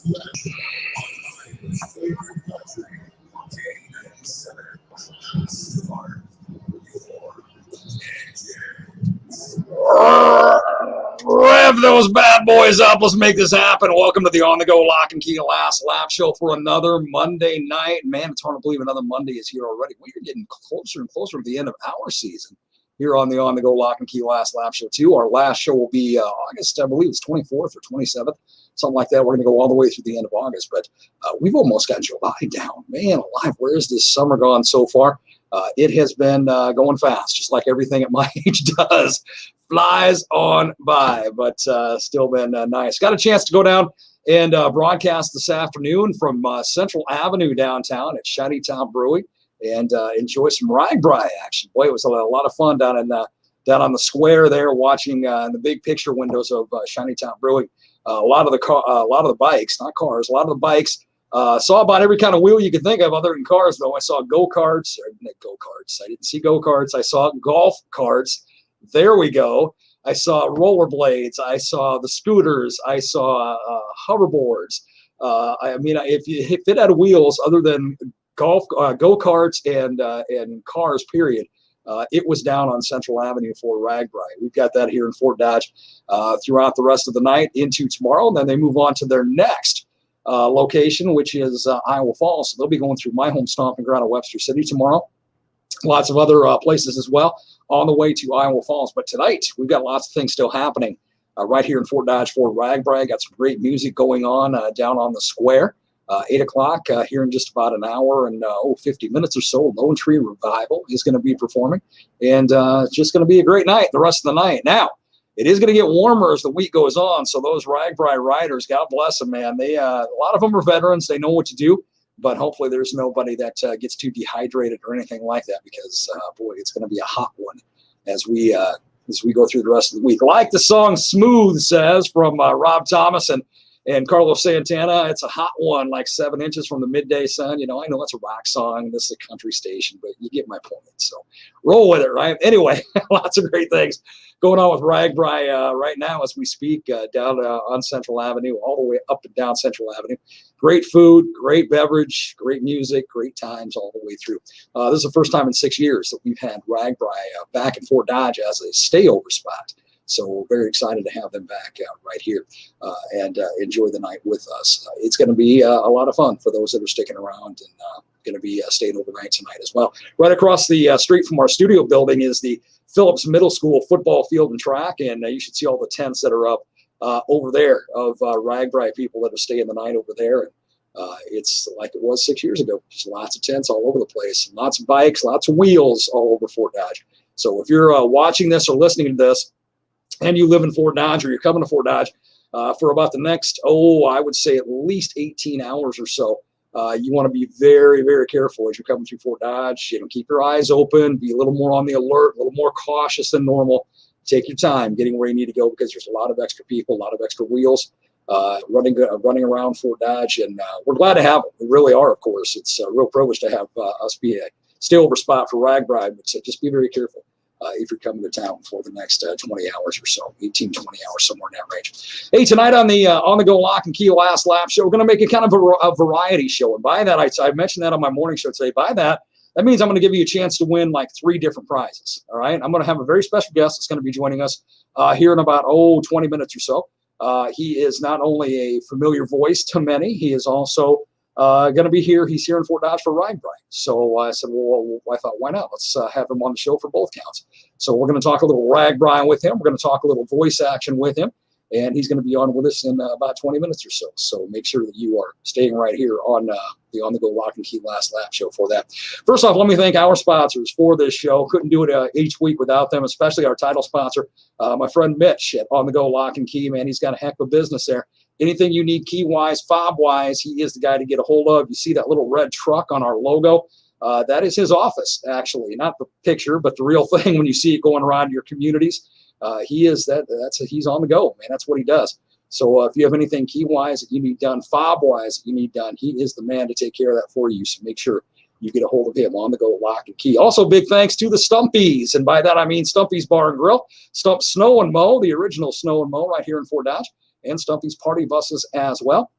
Rev those bad boys up. Let's make this happen. Welcome to the On the Go Lock and Key Last Lap Show for another Monday night. Man, it's hard to believe another Monday is here already. We are getting closer and closer to the end of our season here on the Go Lock and Key Last Lap Show, too. Our last show will be August, I believe it's 24th or 27th, something like that. We're going to go all the way through the end of August, but we've almost got July down. Man alive, where is this summer gone so far? It has been going fast, just like everything at my age does. Flies on by, but still been nice. Got a chance to go down and broadcast this afternoon from Central Avenue downtown at Shantytown Brewing and enjoy some RAGBRAI action. Boy, it was a lot of fun down on the square there, watching in the big picture windows of Shantytown Brewing. A lot of the bikes, not cars, a lot of the bikes. Saw about every kind of wheel you could think of other than cars, though. I saw go-karts. I didn't see go-karts. I saw golf carts. There we go. I saw rollerblades. I saw the scooters. I saw hoverboards. If it had wheels other than go-karts and cars, period, it was down on Central Avenue for RAGBRAI. We've got that here in Fort Dodge throughout the rest of the night into tomorrow, and then they move on to their next location, which is Iowa Falls. So they'll be going through my home stomping ground of Webster City tomorrow. Lots of other places as well on the way to Iowa Falls. But tonight, we've got lots of things still happening right here in Fort Dodge for RAGBRAI. Got some great music going on down on the square. 8 o'clock here in just about an hour and 50 minutes or so. Lone Tree Revival is going to be performing. And it's just going to be a great night the rest of the night. Now, it is going to get warmer as the week goes on. So those RAGBRAI riders, God bless them, man. They a lot of them are veterans. They know what to do. But hopefully there's nobody that gets too dehydrated or anything like that, because, boy, it's going to be a hot one as we go through the rest of the week. Like the song Smooth says from Rob Thomas and Carlos Santana, it's a hot one, like 7 inches from the midday sun. You know, I know it's a rock song. This is a country station, but you get my point. So roll with it, right? Anyway, lots of great things going on with RAGBRAI right now as we speak down on Central Avenue, all the way up and down Central Avenue. Great food, great beverage, great music, great times all the way through. This is the first time in 6 years that we've had RAGBRAI back in Fort Dodge as a stayover spot. So we're very excited to have them back right here and enjoy the night with us. It's going to be a lot of fun for those that are sticking around and going to be staying overnight tonight as well. Right across the street from our studio building is the Phillips Middle School football field and track, and you should see all the tents that are up over there of RAGBRAI people that are staying the night over there. It's like it was 6 years ago. Just lots of tents all over the place, lots of bikes, lots of wheels all over Fort Dodge. So if you're watching this or listening to this, and you live in Fort Dodge or you're coming to Fort Dodge for about the next, I would say at least 18 hours or so, you want to be very, very careful as you're coming through Fort Dodge. You know, keep your eyes open, be a little more on the alert, a little more cautious than normal. Take your time getting where you need to go, because there's a lot of extra people, a lot of extra wheels running around Fort Dodge, and we're glad to have them. We really are, of course. It's a real privilege to have us be a stayover spot for RAGBRAI, but just be very careful if you're coming to town for the next 20 hours or so, 18, 20 hours, somewhere in that range. Hey, tonight on the Go Lock and Key Last Lap Show, we're going to make it kind of a variety show. And by that, I mentioned that on my morning show today. By that means I'm going to give you a chance to win like 3 different prizes. All right. I'm going to have a very special guest that's going to be joining us here in about 20 minutes or so. He is not only a familiar voice to many, he is also going to be here. He's here in Fort Dodge for RAGBRAI. So I said, well, I thought, why not? Let's have him on the show for both counts. So we're going to talk a little RAGBRAI with him. We're going to talk a little voice action with him. And he's going to be on with us in about 20 minutes or so. So make sure that you are staying right here on the On the Go Lock and Key Last Lap Show for that. First off, let me thank our sponsors for this show. Couldn't do it each week without them, especially our title sponsor, my friend Mitch at On the Go Lock and Key. Man, he's got a heck of a business there. Anything you need key-wise, fob-wise, he is the guy to get a hold of. You see that little red truck on our logo? That is his office, actually. Not the picture, but the real thing when you see it going around your communities. He's on the go, man. That's what he does. So if you have anything key-wise that you need done, fob-wise that you need done, he is the man to take care of that for you. So make sure you get a hold of him. On the Go Lock and Key. Also, big thanks to the Stumpies. And by that, I mean Stumpy's Bar and Grill, Stump Snow and Mow, the original Snow and Mow right here in Fort Dodge, and Stumpy's Party Buses as well.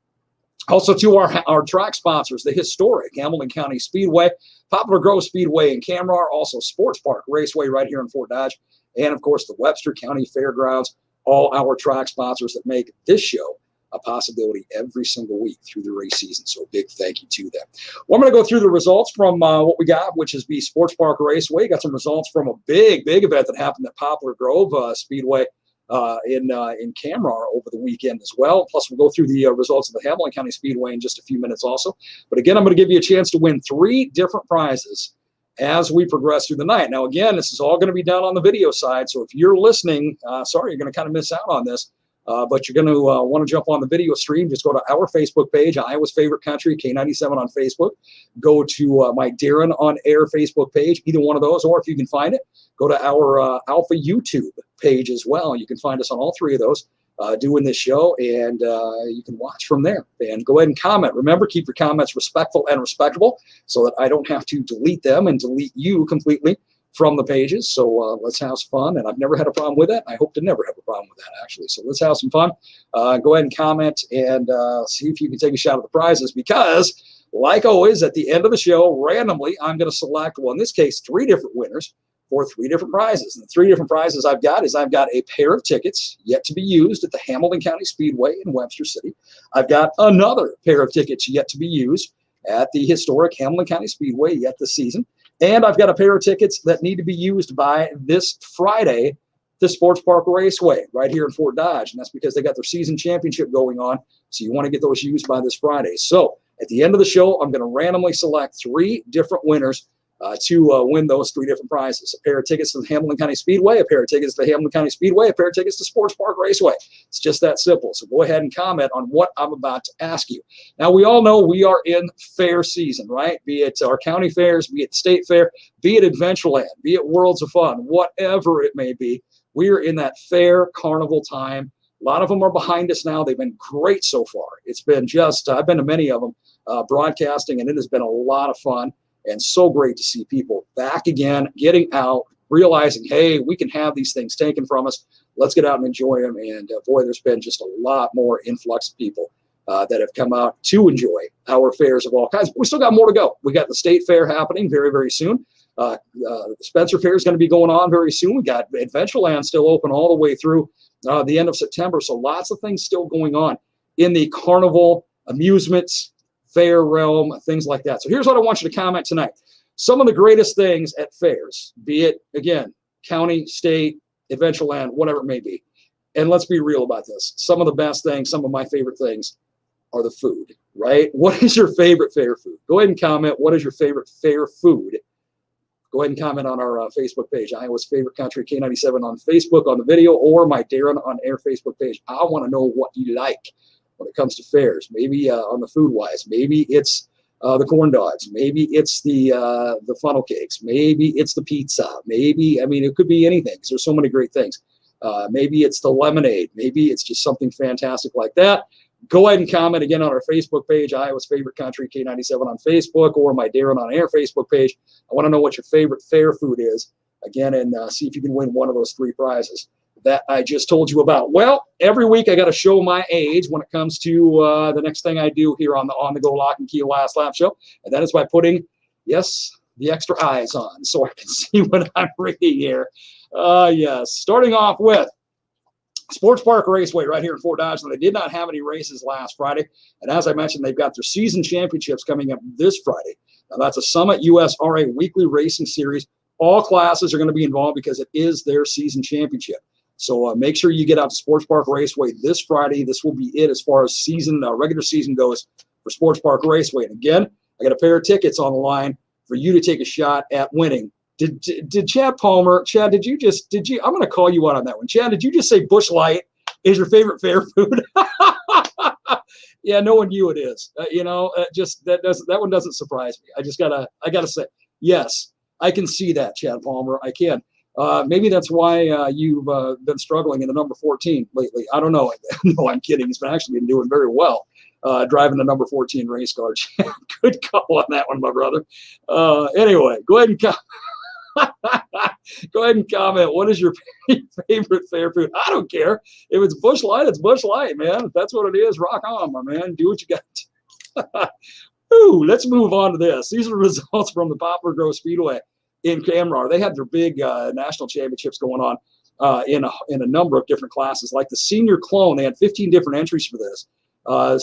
Also to our track sponsors, the historic Hamilton County Speedway, Poplar Grove Speedway in Camrar, also Sports Park Raceway right here in Fort Dodge, and of course the Webster County Fairgrounds, all our track sponsors that make this show a possibility every single week through the race season. So a big thank you to them. Well, I'm going to go through the results from what we got, which is the Sports Park Raceway. Got some results from a big event that happened at Poplar Grove Speedway in Camrar over the weekend as well. Plus, we'll go through the results of the Hamilton County Speedway in just a few minutes also. But again, I'm going to give you a chance to win 3 different prizes as we progress through the night. Now, again, this is all going to be done on the video side. So if you're listening, sorry, you're going to kind of miss out on this. But you're going to want to jump on the video stream. Just go to our Facebook page, Iowa's Favorite Country, K97 on Facebook. Go to my Darren on Air Facebook page, either one of those, or if you can find it, go to our Alpha YouTube page as well. You can find us on all 3 of those doing this show, and you can watch from there. And go ahead and comment. Remember, keep your comments respectful and respectable so that I don't have to delete them and delete you completely from the pages. So let's have some fun. And I've never had a problem with it. I hope to never have a problem with that, actually. So let's have some fun. Go ahead and comment and see if you can take a shot at the prizes, because like always, at the end of the show, randomly, I'm going to select, well, in this case, 3 different winners for 3 different prizes. And the 3 different prizes I've got is I've got a pair of tickets yet to be used at the Hamilton County Speedway in Webster City. I've got another pair of tickets yet to be used at the historic Hamilton County Speedway yet this season. And I've got a pair of tickets that need to be used by this Friday, the Sports Park Raceway right here in Fort Dodge. And that's because they got their season championship going on. So you want to get those used by this Friday. So at the end of the show, I'm going to randomly select 3 different winners to win those 3 different prizes. A pair of tickets to the Hamilton County Speedway, a pair of tickets to the Hamilton County Speedway, a pair of tickets to Sports Park Raceway. It's just that simple. So go ahead and comment on what I'm about to ask you. Now, we all know we are in fair season, right? Be it our county fairs, be it the state fair, be it Adventureland, be it Worlds of Fun, whatever it may be. We are in that fair carnival time. A lot of them are behind us now. They've been great so far. It's been just, I've been to many of them broadcasting, and it has been a lot of fun. And so great to see people back again, getting out, realizing, hey, we can have these things taken from us. Let's get out and enjoy them. And boy, there's been just a lot more influx of people that have come out to enjoy our fairs of all kinds. But we still got more to go. We got the state fair happening very, very soon. The Spencer Fair is going to be going on very soon. We got Adventureland still open all the way through the end of September. So lots of things still going on in the carnival, amusements, fair realm, things like that. So here's what I want you to comment tonight. Some of the greatest things at fairs, be it, again, county, state, Adventureland, whatever it may be. And let's be real about this. Some of the best things, some of my favorite things are the food, right? What is your favorite fair food? Go ahead and comment. What is your favorite fair food? Go ahead and comment on our Facebook page, Iowa's Favorite Country, K97 on Facebook, on the video, or my Darren on Air Facebook page. I want to know what you like when it comes to fairs. Maybe on the food wise, maybe it's the corn dogs, maybe it's the funnel cakes, maybe it's the pizza, maybe, I mean, it could be anything because there's so many great things. Maybe it's the lemonade, maybe it's just something fantastic like that. Go ahead and comment again on our Facebook page, Iowa's Favorite Country, K97 on Facebook, or my Darren on Air Facebook page. I want to know what your favorite fair food is again, and see if you can win one of those 3 prizes that I just told you about. Well, every week I got to show my age when it comes to the next thing I do here on the Go Lock and Key Last Lap show, and that is by putting, yes, the extra eyes on so I can see what I'm reading here. Yes, starting off with Sports Park Raceway right here in Fort Dodge. They did not have any races last Friday, and as I mentioned, they've got their season championships coming up this Friday. Now, that's a Summit USRA weekly racing series. All classes are going to be involved because it is their season championship. So make sure you get out to Sports Park Raceway this Friday. This will be it as far as regular season goes for Sports Park Raceway. And again, I got a pair of tickets on the line for you to take a shot at winning. Did Chad Palmer, I'm going to call you out on that one. Chad, did you just say Busch Light is your favorite fair food? Yeah, knowing you it is. That one doesn't surprise me. I gotta say, yes, I can see that, Chad Palmer. I can. Maybe that's why you've been struggling in the number 14 lately. I don't know. No, I'm kidding. He's actually been doing very well driving the number 14 race car. Good call on that one, my brother. Anyway, go ahead and Go ahead and comment. What is your favorite fair food? I don't care. If it's Busch Light, it's Busch Light, man. If that's what it is, rock on, my man. Do what you got. Ooh, let's move on to this. These are results from the Poplar Grove Speedway in Camrar. They had their big national championships going on in a number of different classes. Like the senior clone, they had 15 different entries for this.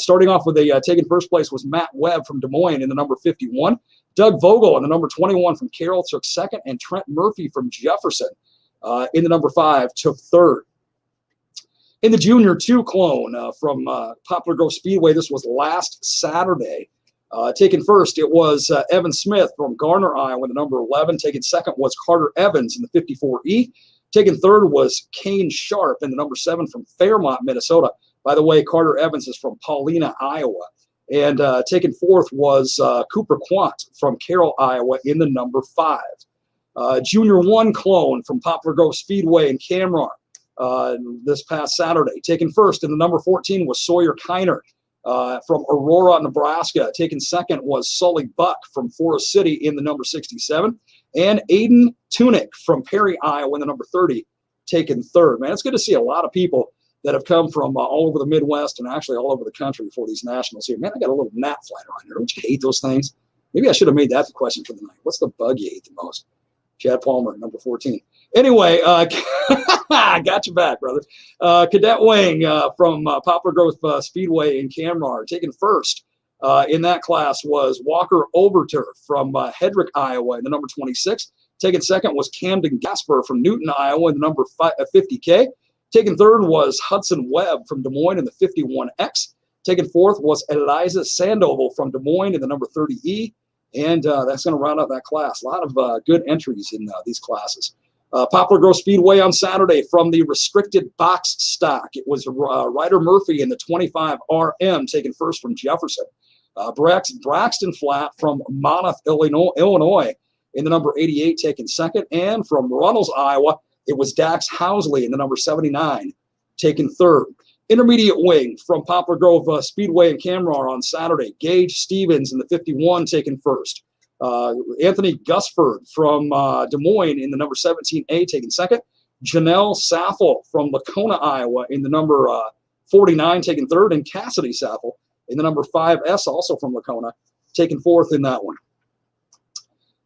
Starting off with taking first place was Matt Webb from Des Moines in the number 51. Doug Vogel in the number 21 from Carroll took second, and Trent Murphy from Jefferson in the number 5 took third. In the Junior 2 clone from Poplar Grove Speedway, this was last Saturday. Taking first, it was Evan Smith from Garner, Iowa, in the number 11. Taking second was Carter Evans in the 54E. Taking third was Kane Sharp in the number 7 from Fairmont, Minnesota. By the way, Carter Evans is from Paulina, Iowa. And taking fourth was Cooper Quant from Carroll, Iowa in the number 5. Junior 1 clone from Poplar Grove Speedway in Camrar this past Saturday. Taking first in the number 14 was Sawyer Kiner from Aurora, Nebraska. Taking second was Sully Buck from Forest City in the number 67. And Aiden Tunick from Perry, Iowa in the number 30, taking third. Man, it's good to see a lot of people that have come from all over the Midwest and actually all over the country for these nationals here. Man, I got a little gnat flying around here. Don't you hate those things? Maybe I should have made that the question for the night. What's the bug you hate the most? Chad Palmer, number 14. Anyway, I got you back, brother. Cadet Wing from Poplar Grove Speedway in Camrar. Taking first in that class was Walker Overturf from Hedrick, Iowa in the number 26. Taking second was Camden Gasper from Newton, Iowa in the number 50K. Taking third was Hudson Webb from Des Moines in the 51X. Taking fourth was Eliza Sandoval from Des Moines in the number 30E. And that's going to round out that class. A lot of good entries in these classes. Poplar Grove Speedway on Saturday from the restricted box stock. It was Ryder Murphy in the 25RM taking first from Jefferson. Braxton Flatt from Monmouth, Illinois in the number 88 taking second. And from Runnels, Iowa, it was Dax Housley in the number 79 taking third. Intermediate wing from Poplar Grove Speedway in Camrar on Saturday. Gage Stevens in the 51 taking first. Anthony Gusford from Des Moines in the number 17A taking second. Janelle Saffel from Lacona, Iowa in the number 49 taking third. And Cassidy Saffel in the number 5S also from Lacona taking fourth in that one.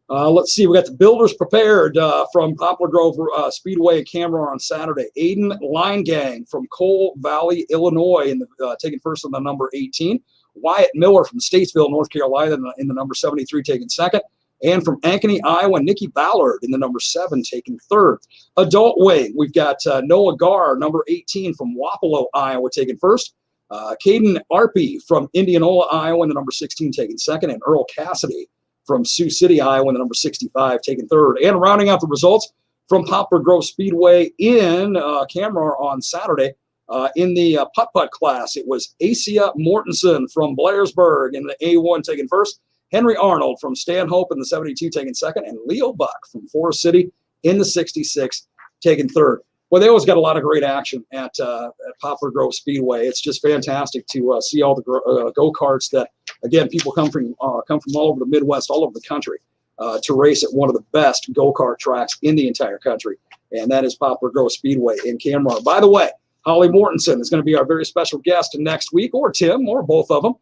Let's see, we got the builders prepared from Poplar Grove Speedway in Camrar on Saturday. Aiden Line Gang from Coal Valley, Illinois, in the, taking first in the number 18. Wyatt Miller from Statesville, North Carolina, in the number 73, taking second. And from Ankeny, Iowa, Nikki Ballard in the number 7, taking third. Adult wing, we've got Noah Garr, number 18 from Wapello, Iowa, taking first. Caden Arpey from Indianola, Iowa, in the number 16, taking second. And Earl Cassidy from Sioux City, Iowa, in the number 65, taking third. And rounding out the results from Poplar Grove Speedway in Camrar on Saturday in the putt-putt class, it was Asia Mortensen from Blairsburg in the A1 taking first. Henry Arnold from Stanhope in the 72 taking second. And Leo Buck from Forest City in the 66 taking third. Well, they always got a lot of great action at Poplar Grove Speedway. It's just fantastic to see all the go-karts that, again, people come from all over the Midwest, all over the country to race at one of the best go-kart tracks in the entire country, and that is Poplar Grove Speedway in Camrar. By the way, Holly Mortensen is going to be our very special guest next week, or Tim, or both of them.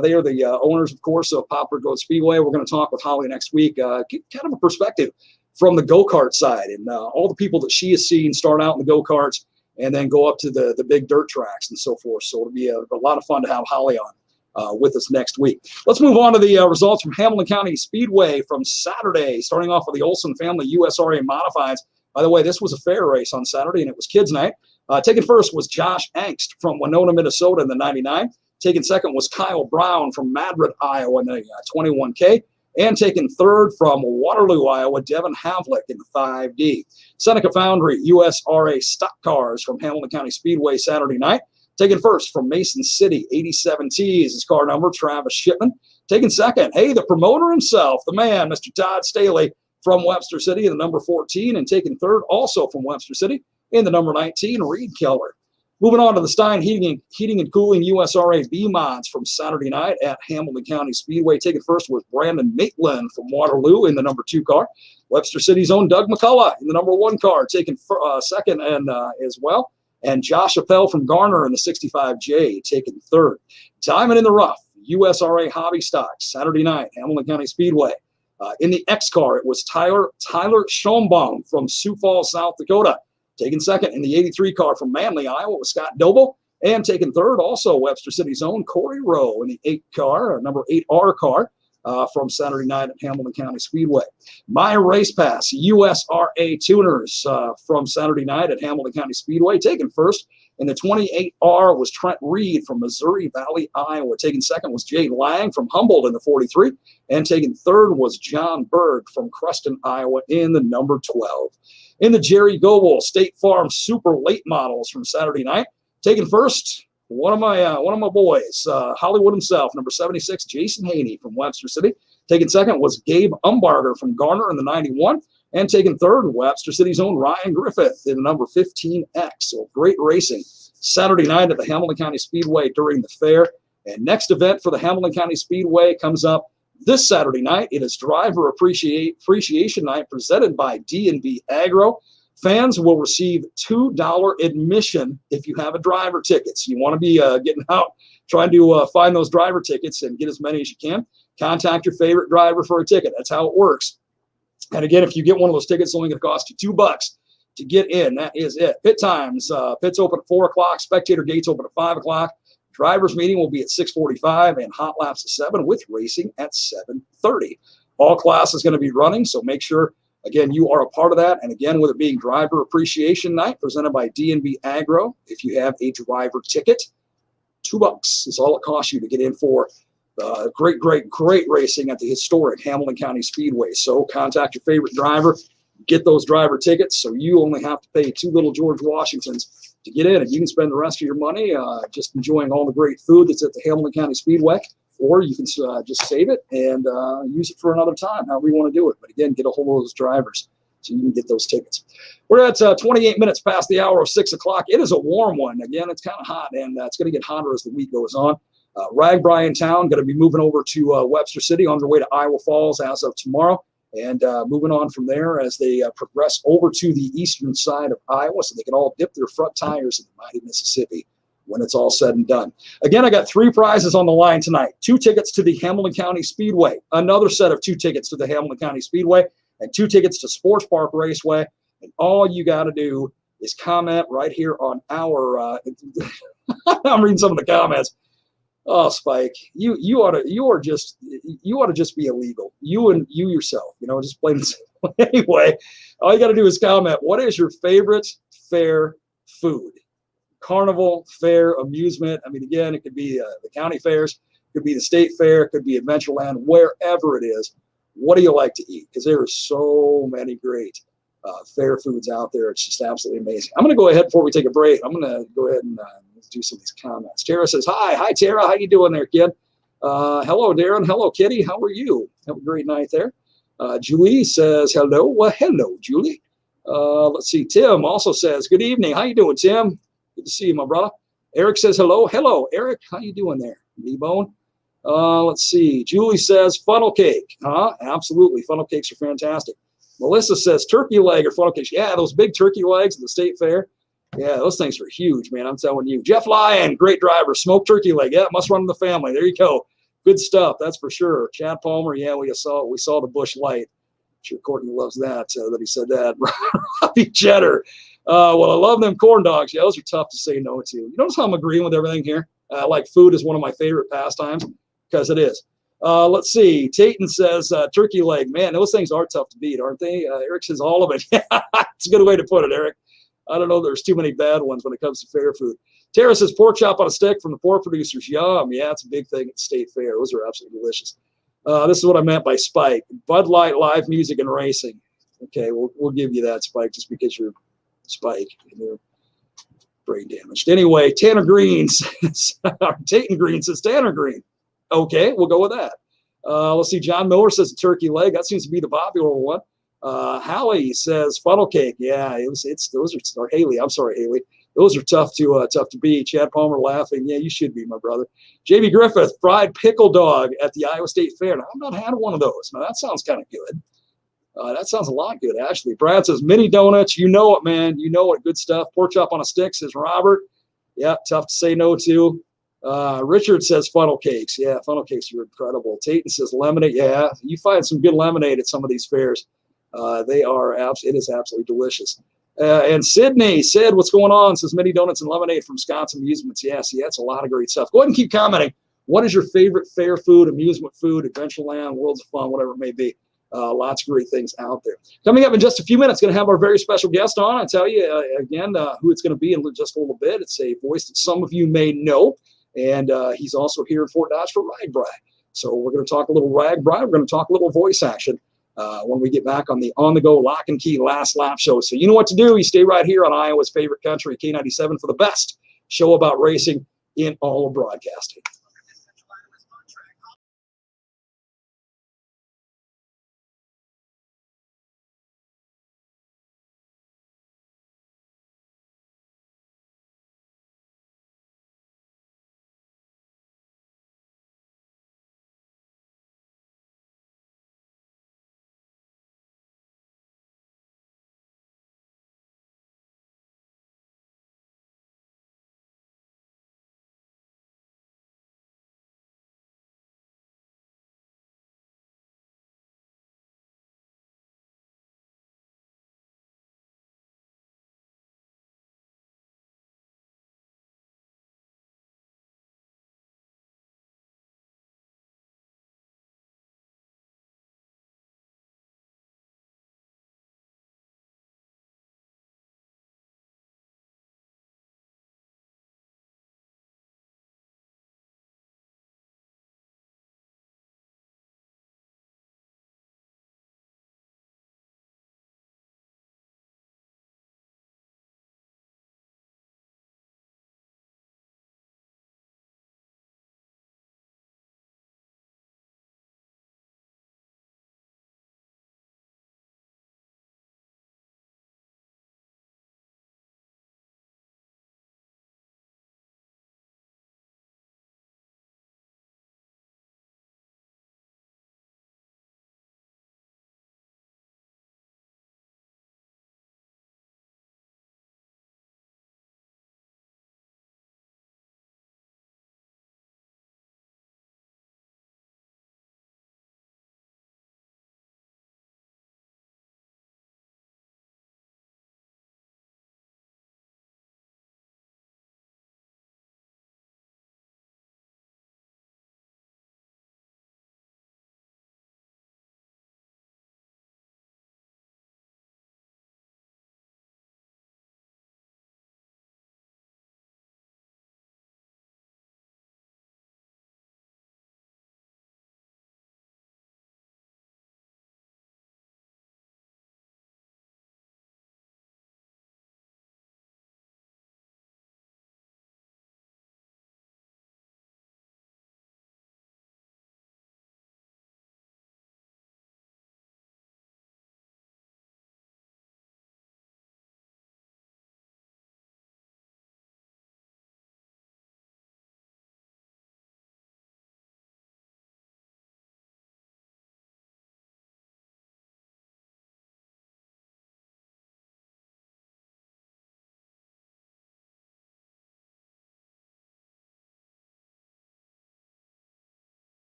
They are the owners, of course, of Poplar Grove Speedway. We're going to talk with Holly next week, get kind of a perspective from the go-kart side and all the people that she has seen start out in the go-karts and then go up to the big dirt tracks and so forth. So it'll be a lot of fun to have Holly on with us next week. Let's move on to the results from Hamilton County Speedway from Saturday, starting off with the Olson family USRA Modifieds. By the way, this was a fair race on Saturday, and it was kids' night. Taking first was Josh Angst from Winona, Minnesota in the 99. Taking second was Kyle Brown from Madrid, Iowa in the 21K. And taking third from Waterloo, Iowa, Devin Havlick in the 5D. Seneca Foundry USRA Stock Cars from Hamilton County Speedway Saturday night. Taking first from Mason City, 87T is his car number, Travis Shipman. Taking second, hey, the promoter himself, the man, Mr. Todd Staley from Webster City in the number 14. And taking third, also from Webster City, in the number 19, Reed Keller. Moving on to the Stein Heating and Cooling USRA B mods from Saturday night at Hamilton County Speedway. Taking first was Brandon Maitland from Waterloo in the number 2 car. Webster City's own Doug McCullough in the number 1 car, taking second and as well. And Josh Appel from Garner in the 65J, taking third. Diamond in the Rough, USRA Hobby Stocks, Saturday night, Hamilton County Speedway. In the X car, it was Tyler Schombaum from Sioux Falls, South Dakota. Taking second in the 83 car from Manly, Iowa, was Scott Doble. And taking third, also Webster City's own Corey Rowe in the 8 car, number 8R car from Saturday night at Hamilton County Speedway. My Race Pass, USRA Tuners from Saturday night at Hamilton County Speedway. Taking first in the 28R was Trent Reed from Missouri Valley, Iowa. Taking second was Jay Lang from Humboldt in the 43. And taking third was John Berg from Creston, Iowa in the number 12. In the Jerry Goebel State Farm Super Late Models from Saturday night, taking first, one of my boys, Hollywood himself, number 76, Jason Haney from Webster City. Taking second was Gabe Umbarger from Garner in the 91, and taking third, Webster City's own Ryan Griffith in the number 15X. So great racing Saturday night at the Hamilton County Speedway during the fair. And next event for the Hamilton County Speedway comes up this Saturday night. It is Driver Appreciation Night presented by D&B Agro. Fans will receive $2 admission if you have a driver ticket. So you want to be getting out, trying to find those driver tickets and get as many as you can. Contact your favorite driver for a ticket. That's how it works. And again, if you get one of those tickets, it's only going to cost you $2 to get in. That is it. Pit times. Pits open at 4 o'clock. Spectator gates open at 5 o'clock. Drivers meeting will be at 6:45 and hot laps at 7 with racing at 7:30. All class is going to be running, so make sure, again, you are a part of that. And again, with it being Driver Appreciation Night presented by D&B Agro, if you have a driver ticket, $2 is all it costs you to get in for great racing at the historic Hamilton County Speedway. So contact your favorite driver, get those driver tickets, so you only have to pay 2 little George Washingtons to get in, and you can spend the rest of your money just enjoying all the great food that's at the Hamilton County Speedway, or you can just save it and use it for another time, however you want to do it. But again, get a hold of those drivers so you can get those tickets. We're at 28 minutes past the hour of 6 o'clock. It is a warm one. Again, it's kind of hot, and it's going to get hotter as the week goes on. Ragbri Town going to be moving over to Webster City on their way to Iowa Falls as of tomorrow. And moving on from there as they progress over to the eastern side of Iowa so they can all dip their front tires in the mighty Mississippi when it's all said and done. Again, I got 3 prizes on the line tonight. 2 tickets to the Hamilton County Speedway, another set of 2 tickets to the Hamilton County Speedway, and 2 tickets to Sports Park Raceway. And all you got to do is comment right here on our I'm reading some of the comments. Oh, Spike, you ought to just be illegal. You yourself, just plain and simple. Anyway, all you got to do is comment. What is your favorite fair food? Carnival, fair, amusement. I mean, again, it could be the county fairs, it could be the state fair, it could be Adventureland, wherever it is. What do you like to eat? Because there are so many great fair foods out there. It's just absolutely amazing. I'm going to go ahead before we take a break. I'm going to go ahead and do some of these comments. Tara says, hi Tara, how you doing there, kid? Hello, Darren. Hello, Kitty. How are you? Have a great night there. Julie says, hello. Well, hello, Julie. Let's see. Tim also says, good evening. How you doing, Tim? Good to see you, my brother. Eric says, hello. Hello, Eric. How you doing there? D-Bone. Let's see. Julie says, funnel cake. Absolutely. Funnel cakes are fantastic. Melissa says, turkey leg or funnel cakes. Yeah, those big turkey legs at the state fair. Yeah, those things are huge, man. I'm telling you. Jeff Lyon, great driver. Smoked turkey leg. Yeah, must run in the family. There you go. Good stuff, that's for sure. Chad Palmer, yeah, we saw the Busch Light. I'm sure Courtney loves that he said that. Robbie Cheddar. Well, I love them corn dogs. Yeah, those are tough to say no to. You notice how I'm agreeing with everything here? Like food is one of my favorite pastimes because it is. Let's see. Tayton says turkey leg. Man, those things are tough to beat, aren't they? Eric says all of it. It's a good way to put it, Eric. I don't know. There's too many bad ones when it comes to fair food. Tara says pork chop on a stick from the pork producers. Yum. Yeah, it's a big thing at the state fair. Those are absolutely delicious. This is what I meant by Spike. Bud Light, live music, and racing. Okay, we'll give you that, Spike, just because you're Spike. You're brain damaged. Anyway, Tanner Green says, Tayton Green says Tanner Green. Okay, we'll go with that. Let's see. John Miller says turkey leg. That seems to be the popular one. Hallie says funnel cake. Yeah, Haley. I'm sorry, Haley. those are tough to beat. Chad Palmer laughing. Yeah, you should be, my brother. JB Griffith, fried pickle dog at the Iowa State Fair. Now, I've not had one of those. Now, that sounds kind of good. That sounds a lot good, actually. Brad says, mini donuts. You know it, man. You know it. Good stuff. Pork chop on a stick, says Robert. Yeah, tough to say no to. Richard says funnel cakes. Yeah, funnel cakes are incredible. Tayton says lemonade. Yeah, you find some good lemonade at some of these fairs. It is absolutely delicious. And Sydney said, what's going on? Says mini donuts and lemonade from Scott's Amusements. Yeah, see, that's a lot of great stuff. Go ahead and keep commenting. What is your favorite fair food, amusement food, Adventureland, Worlds of Fun, whatever it may be? Lots of great things out there. Coming up in just a few minutes, going to have our very special guest on. I'll tell you again who it's going to be in just a little bit. It's a voice that some of you may know, and he's also here in Fort Dodge for RAGBRAI. So we're going to talk a little RAGBRAI. We're going to talk a little voice action when we get back on the on-the-go Lock and Key Last Lap show. So you know what to do. You stay right here on Iowa's favorite country, K97, for the best show about racing in all of broadcasting.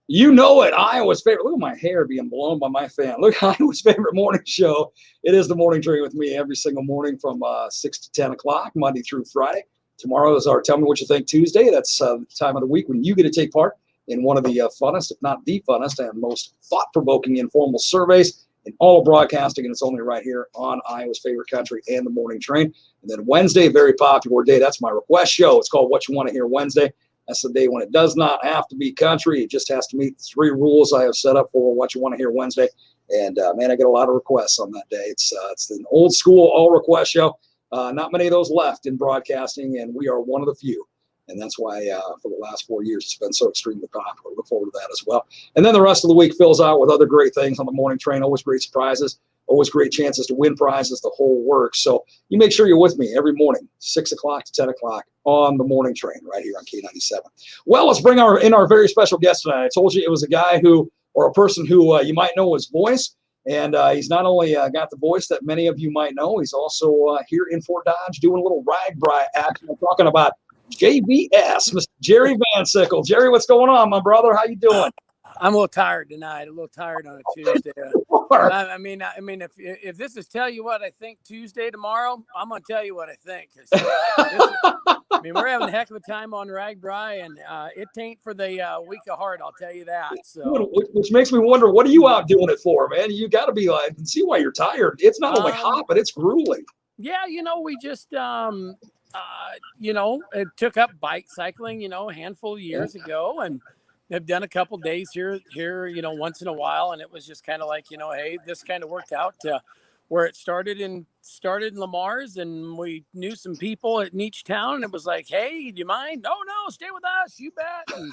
You know it, Iowa's favorite. Look at my hair being blown by my fan. Look, Iowa's favorite morning show. It is the Morning Train with me every single morning from 6 to 10 o'clock, Monday through Friday. Tomorrow is our Tell Me What You Think Tuesday. That's the time of the week when you get to take part in one of the funnest, if not the funnest, and most thought-provoking informal surveys in all of broadcasting, and it's only right here on Iowa's favorite country and the morning train. And then Wednesday, very popular day. That's my request show. It's called What You Want to Hear Wednesday. That's the day when it does not have to be country. It just has to meet the 3 rules I have set up for What You Want to Hear Wednesday. And, man, I get a lot of requests on that day. It's an old school all request show. Not many of those left in broadcasting, and we are one of the few. And that's why for the last 4 years, it's been so extremely popular. Look forward to that as well. And then the rest of the week fills out with other great things on the morning train, always great surprises, always great chances to win prizes, the whole works. So you make sure you're with me every morning, 6 o'clock to 10 o'clock on the morning train right here on K97. Well, let's bring in our very special guest tonight. I told you it was a guy or a person who you might know his voice. And he's not only got the voice that many of you might know, he's also here in Fort Dodge doing a little RAGBRAI action. I'm talking about JVS, Mr. Jerry Van Sickle. Jerry, what's going on, my brother? How you doing? I'm a little tired tonight. A little tired on a Tuesday. I mean, if this is tell you what I think Tuesday tomorrow, I'm gonna tell you what I think. We're having a heck of a time on RAGBRAI, and it ain't for the weak of heart. I'll tell you that. So, which makes me wonder, what are you out doing it for, man? You got to be like, see why you're tired. It's not only hot, but it's grueling. Yeah, we just it took up bike cycling, a handful of years ago, and have done a couple days here, once in a while. And it was just kind of like, hey, this kind of worked out where it started in Lamar's, and we knew some people at each town, and it was like, hey, do you mind? No, stay with us. You bet. And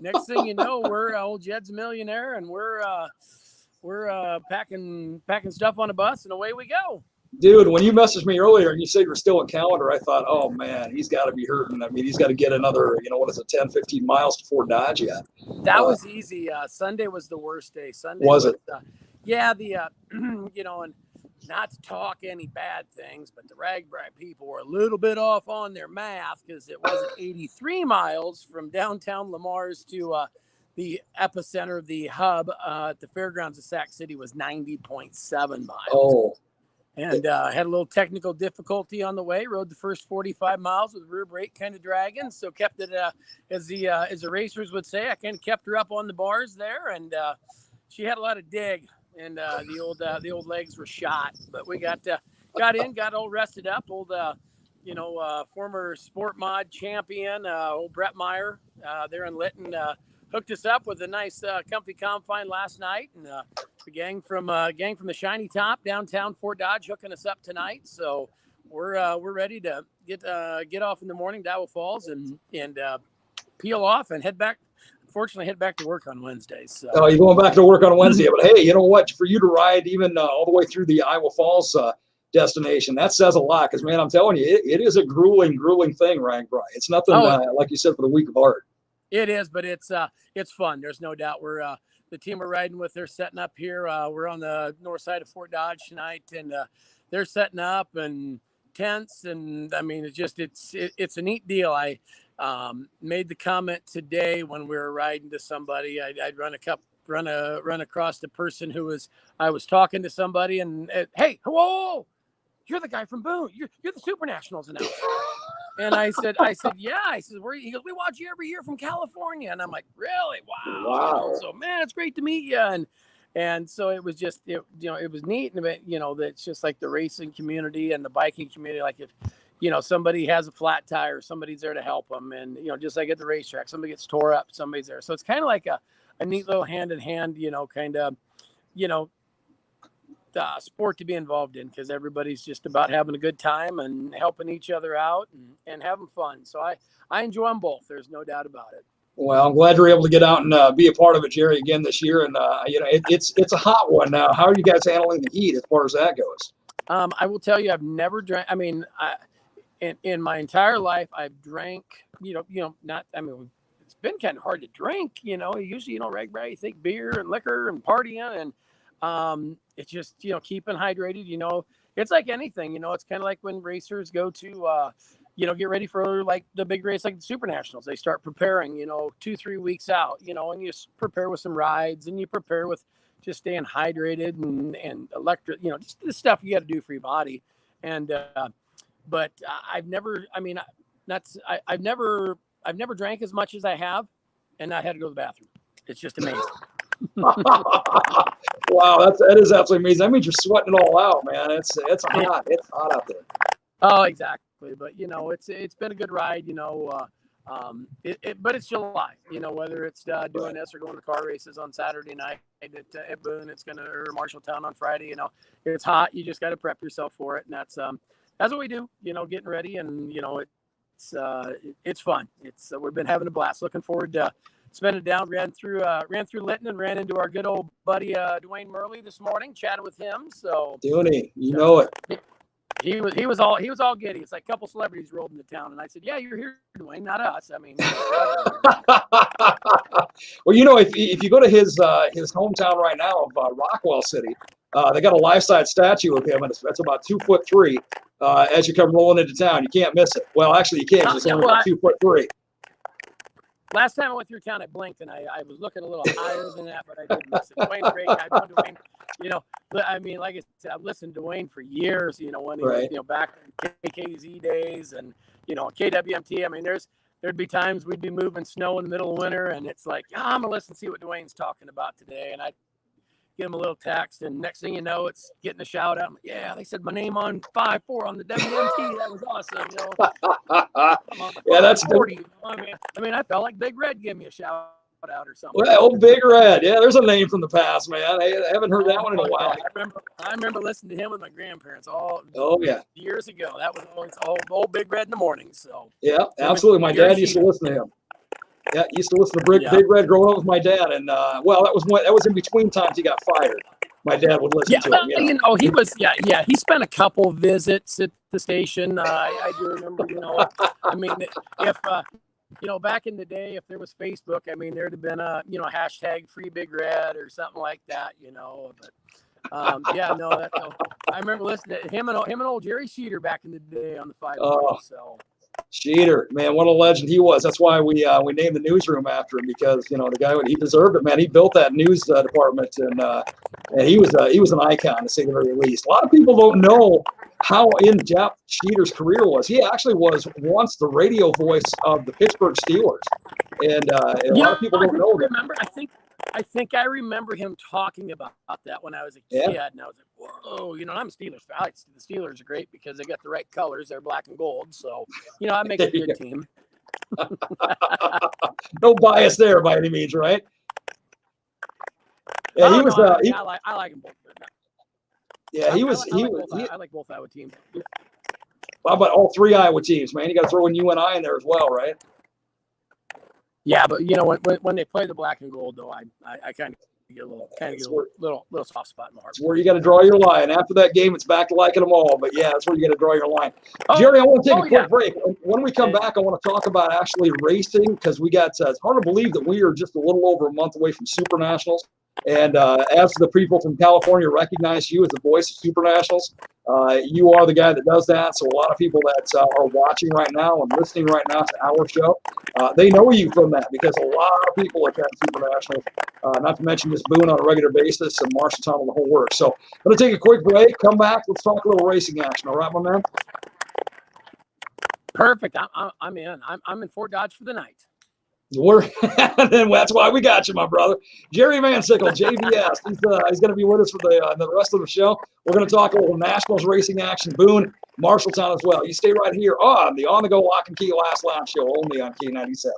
next thing you know, we're old Jed's a millionaire, and we're packing stuff on a bus, and away we go. Dude, when you messaged me earlier and you said you're still in Calendar, I thought, oh, man, he's got to be hurting. I mean, he's got to get another, 10, 15 miles to Fort Dodge yet. That was easy. Sunday was the worst day. Sunday was it? And not to talk any bad things, but the RAGBRAI people were a little bit off on their math, because it wasn't 83 miles from downtown Lamar's to the epicenter of the hub at the fairgrounds of Sac City was 90.7 miles. Oh. And had a little technical difficulty on the way. Rode the first 45 miles with rear brake kind of dragging, so kept it as the racers would say. I kind of kept her up on the bars there, and she had a lot of dig, and the old legs were shot. But we got all rested up. Old former Sport Mod champion, old Brett Meyer there in Lytton, hooked us up with a nice comfy confine last night, and the gang from the Shiny Top downtown Fort Dodge hooking us up tonight. So we're ready to get off in the morning to Iowa Falls and peel off and head back to work on Wednesdays. So. Oh, you're going back to work on Wednesday, but hey, you know what? For you to ride even all the way through the Iowa Falls destination, that says a lot. Because man, I'm telling you, it is a grueling thing, RAGBRAI. It's nothing like you said for the weak of heart. It is, but it's fun. There's no doubt. We're the team we're riding with. They're setting up here. We're on the north side of Fort Dodge tonight, and they're setting up and tents. And I mean, it's a neat deal. I made the comment today when we were riding to somebody. I'd run across the person I was talking to somebody, and hey, whoa, you're the guy from Boone. You're the Super Nationals announcer. And I said, yeah. I said, he goes, we watch you every year from California. And I'm like, really? Wow. So, man, it's great to meet you. And so it was just, it was neat. And, that it's just like the racing community and the biking community. Like if, somebody has a flat tire, somebody's there to help them. And, just like at the racetrack, somebody gets tore up, somebody's there. So it's kind of like a neat little hand in hand, sport to be involved in, because everybody's just about having a good time and helping each other out and having fun. So I enjoy them both. There's no doubt about it. Well, I'm glad you're able to get out and be a part of it, Jerry, again this year. And it's a hot one now. How are you guys handling the heat as far as that goes? I will tell you, I've never drank. I mean, in my entire life, I've drank. It's been kind of hard to drink. Usually, RAGBRAI, you think beer and liquor and partying and. It's just, keeping hydrated, it's like anything, it's kind of like when racers go to, get ready for like the big race, like the Super Nationals. They start preparing, 2-3 weeks out, and you prepare with some rides, and you prepare with just staying hydrated and electric, just the stuff you got to do for your body. And, but I've never drank as much as I have. and I had to go to the bathroom. It's just amazing. Wow, that is absolutely amazing. That means you're sweating it all out, man. It's hot. It's hot out there. Oh, exactly. But it's been a good ride. But it's July. Whether it's doing this or going to car races on Saturday night at Boone, or Marshalltown on Friday. It's hot. You just got to prep yourself for it, and that's what we do. Getting ready, and it's fun. We've been having a blast. Looking forward to spending it down. Ran through Lytton and ran into our good old buddy Dwayne Murley this morning. Chatted with him. So Dooney, you know it. He was all giddy. It's like a couple celebrities rolled into town, and I said, "Yeah, you're here, Dwayne, not us." I mean, well, if you go to his hometown right now of Rockwell City, they got a life-size statue of him, and that's about 2'3". As you come rolling into town, you can't miss it. Well, actually, you can't. It's only about 2'3". Last time I went through town, I blinked, and I was looking a little higher than that, but I didn't miss it. Dwayne's great guy. Dwayne, I mean, like I said, I've listened to Dwayne for years, when he was, back in KKZ days and, KWMT. I mean, there'd be times we'd be moving snow in the middle of winter, and it's like, I'm going to listen and see what Dwayne's talking about today. And I get him a little text, and next thing you know, it's getting a shout out. I'm like, yeah, they said my name on 5-4 on the WMT. That was awesome. Yeah, that's 40. I mean, I felt like Big Red gave me a shout out or something. Well, old Big Red. Yeah, there's a name from the past, man. I haven't heard that one in a while. I remember listening to him with my grandparents years ago. That was always old Big Red in the mornings. So yeah, absolutely. My dad used to listen to him. Yeah, used to listen to Big Red growing up with my dad, and that was in between times he got fired. My dad would listen to him. He was he spent a couple visits at the station. I do remember. I mean, if back in the day, if there was Facebook, I mean, there'd have been a hashtag Free Big Red or something like that. But I remember listening to him and old Jerry Sheeter back in the day on the 5. So. Sheeter, man, what a legend he was. That's why we named the newsroom after him, because the guy, he deserved it, man. He built that news department, and he was an icon, to say the very least. A lot of people don't know how in-depth Sheeter's career was. He actually was once the radio voice of the Pittsburgh Steelers, and a lot of people don't know that. I think I remember him talking about that when I was a kid, and I was like, whoa, I'm a Steelers fan. The Steelers are great because they got the right colors. They're black and gold. So, I make a good team. No bias there by any means, right? Yeah, I like them both. Yeah, I like both Iowa teams. How about all 3 Iowa teams, man? You got to throw in UNI in there as well, right? Yeah, but when they play the black and gold, though, I kind of get a little soft spot in my heart. It's where you got to draw your line. After that game, it's back to liking them all. But yeah, that's where you got to draw your line. Jerry, I want to take a quick break. When we come back, I want to talk about actually racing, because we got. It's hard to believe that we are just a little over a month away from Super Nationals. And as the people from California recognize you as the voice of Super Nationals, you are the guy that does that. So a lot of people that are watching right now and listening right now to our show, they know you from that, because a lot of people attend Super Nationals, not to mention just Boone on a regular basis and Marshalltown and the whole work. So I'm going to take a quick break, come back, let's talk a little racing action. All right, my man? Perfect. I'm in. I'm in Fort Dodge for the night. That's why we got you, my brother. Jerry Van Sickle, JVS. He's going to be with us for the rest of the show. We're going to talk a little Nationals racing action, Boone, Marshalltown as well. You stay right here on the On the Go Lock and Key Last Lap Show, only on K97.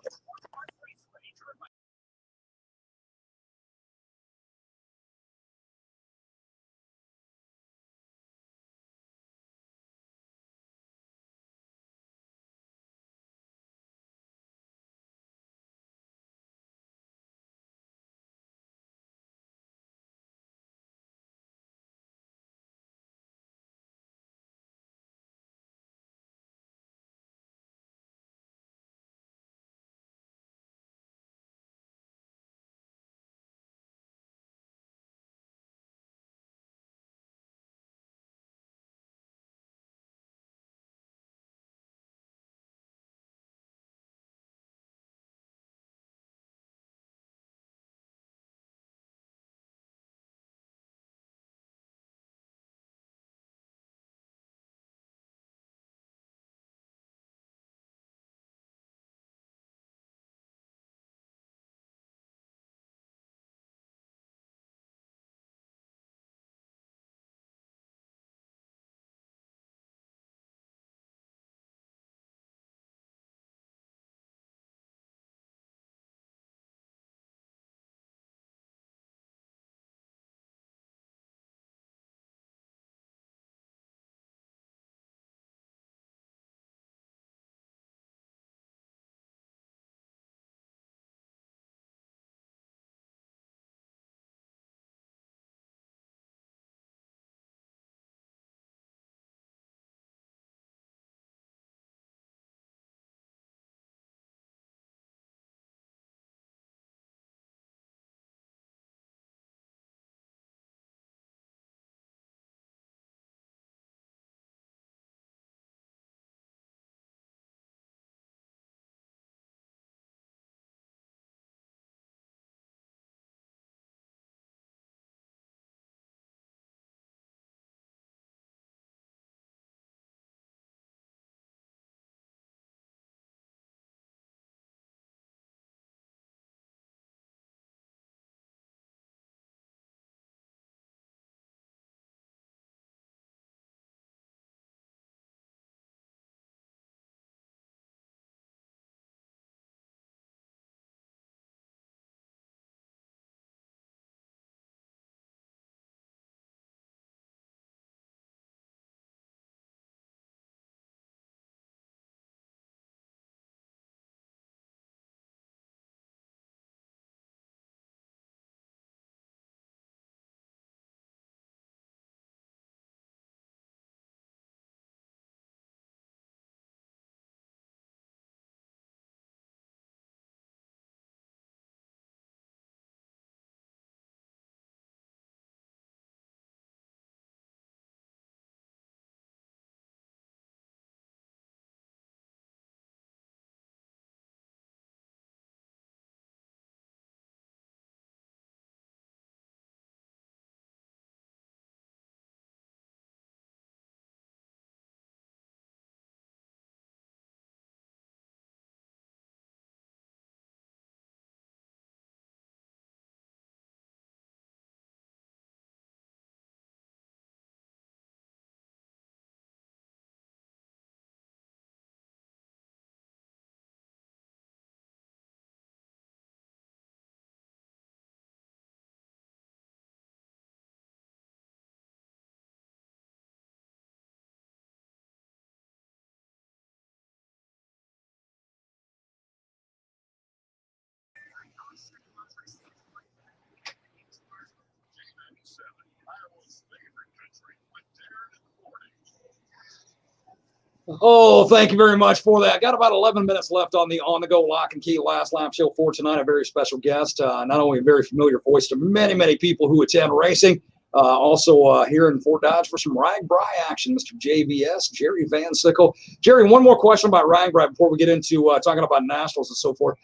Oh, thank you very much for that. Got about 11 minutes left on the on-the-go lock and key last lap show for tonight. A very special guest, not only a very familiar voice to many, many people who attend racing, also here in Fort Dodge for some RAGBRAI action, Mr. JVS, Jerry Van Sickle. Jerry, one more question about RAGBRAI before we get into talking about nationals and so forth.